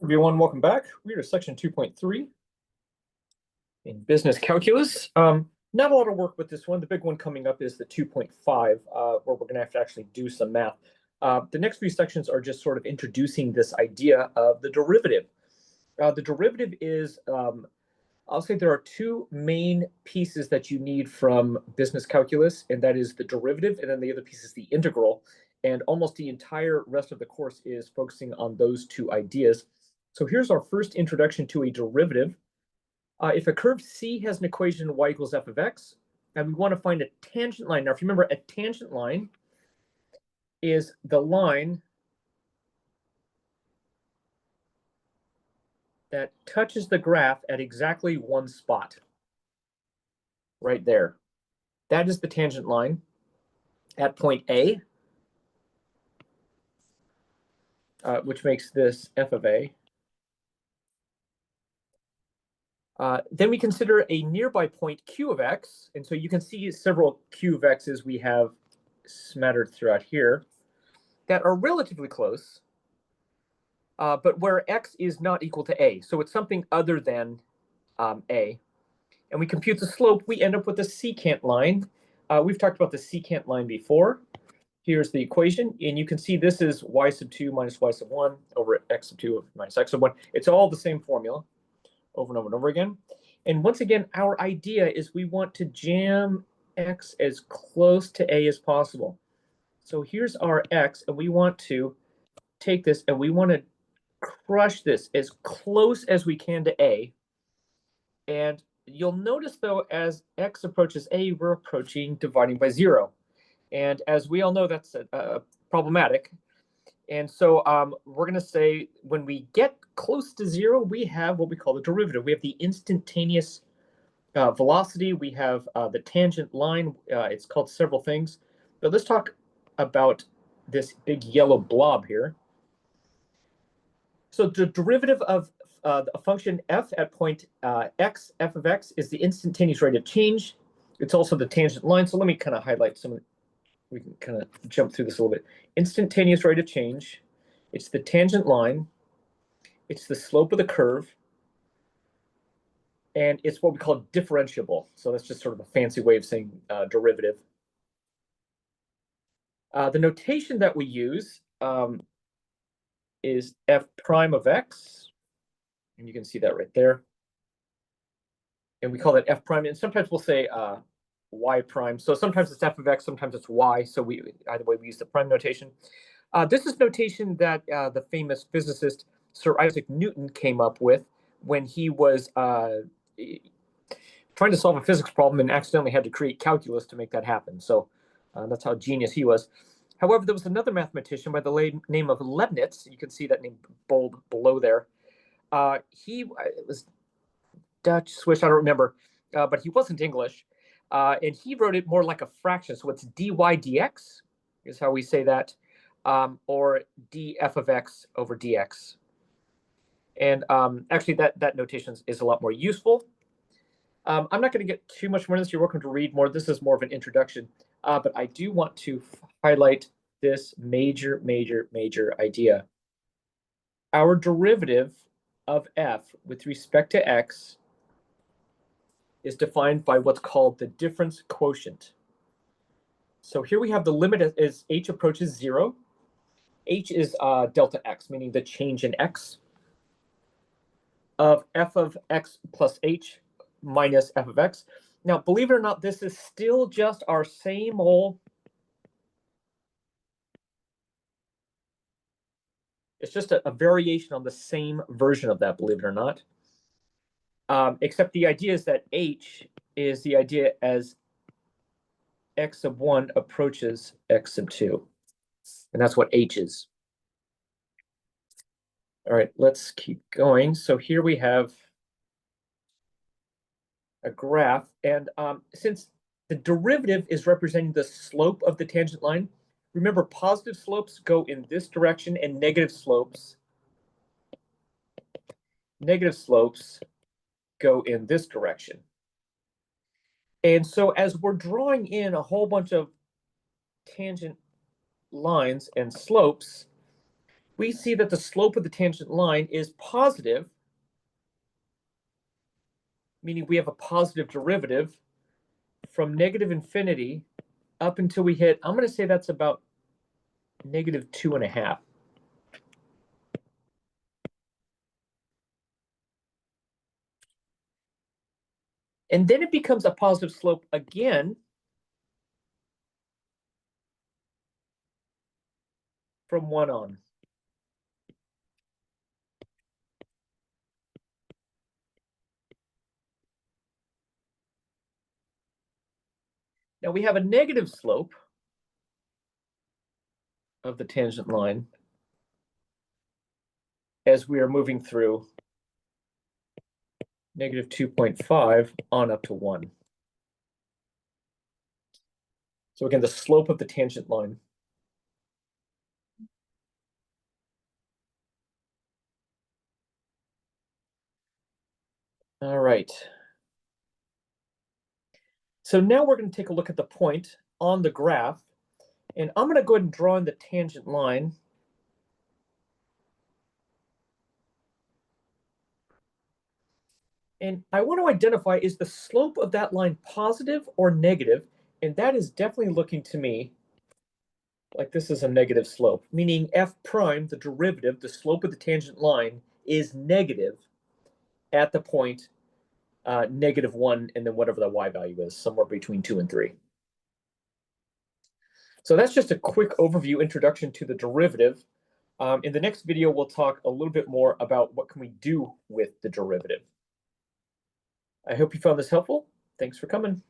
Everyone, welcome back. We are section 2.3 in business calculus. Not a lot of work with this one. The big one coming up is the 2.5, where we're going to have to actually do some math. The next few sections are just sort of introducing this idea of the derivative. The derivative is, I'll say there are two main pieces that you need from business calculus, and that is the derivative, and then the other piece is the integral. And almost the entire rest of the course is focusing on those two ideas. So here's our first introduction to a derivative. If a curve C has an equation y equals f of x, and we want to find a tangent line. Now, if you remember, a tangent line is the line that touches the graph at exactly one spot. Right there. That is the tangent line at point A, which makes this f of A. Then we consider a nearby point q of x, and so you can see several q of x's we have smattered throughout here that are relatively close, but where x is not equal to a, so it's something other than a. And we compute the slope, we end up with a secant line. We've talked about the secant line before. Here's the equation, and you can see this is y sub 2 minus y sub 1 over x sub 2 minus x sub 1. It's all the same formula over and over and over again. And once again, our idea is we want to jam x as close to a as possible. So here's our x, and we want to take this and we want to crush this as close as we can to a. And you'll notice, though, as x approaches a, we're approaching dividing by 0. And as we all know, that's problematic. And so we're going to say when we get close to 0, we have what we call the derivative. We have the instantaneous velocity. We have the tangent line. It's called several things. But let's talk about this big yellow blob here. So the derivative of a function f at point x, f of x, is the instantaneous rate of change. It's also the tangent line. So let me kind of highlight some of it. We can kind of jump through this a little bit. Instantaneous rate of change. It's the tangent line. It's the slope of the curve. And it's what we call differentiable. So that's just sort of a fancy way of saying derivative. The notation that we use is f prime of x. And you can see that right there. And we call that f prime. And sometimes we'll say y prime. So sometimes it's f of x, sometimes it's y. So either way, we use the prime notation. This is notation that the famous physicist Sir Isaac Newton came up with when he was trying to solve a physics problem and accidentally had to create calculus to make that happen. So that's how genius he was. However, there was another mathematician by the name of Leibniz. You can see that name bold below there. He was Dutch, Swiss, I don't remember, but he wasn't English. And he wrote it more like a fraction. So it's dy dx is how we say that, or df of x over dx. And actually, that notation is a lot more useful. I'm not going to get too much more into this. You're welcome to read more. This is more of an introduction. But I do want to highlight this major idea. Our derivative of f with respect to x is defined by what's called the difference quotient. So here we have the limit as h approaches 0. H is delta x, meaning the change in x, of f of x plus h minus f of x. Now, believe it or not, this is still just our same old. It's just a variation on the same version of that, believe it or not. Except the idea is that h is the idea as x sub 1 approaches x sub 2. And that's what h is. All right, let's keep going. So here we have a graph. And since the derivative is representing the slope of the tangent line, remember, positive slopes go in this direction and negative slopes go in this direction. And so as we're drawing in a whole bunch of tangent lines and slopes, we see that the slope of the tangent line is positive, meaning we have a positive derivative from negative infinity up until we hit, I'm going to say that's about negative 2.5. And then it becomes a positive slope again from 1 on. Now we have a negative slope of the tangent line as we are moving through negative 2.5 on up to 1. So again, the slope of the tangent line. All right. So now we're going to take a look at the point on the graph. And I'm going to go ahead and draw in the tangent line. And I want to identify, is the slope of that line positive or negative? And that is definitely looking to me like this is a negative slope, meaning f prime, the derivative, the slope of the tangent line, is negative at the point -1 and then whatever the y value is, somewhere between 2 and 3. So that's just a quick overview introduction to the derivative. In the next video, we'll talk a little bit more about what can we do with the derivative. I hope you found this helpful. Thanks for coming.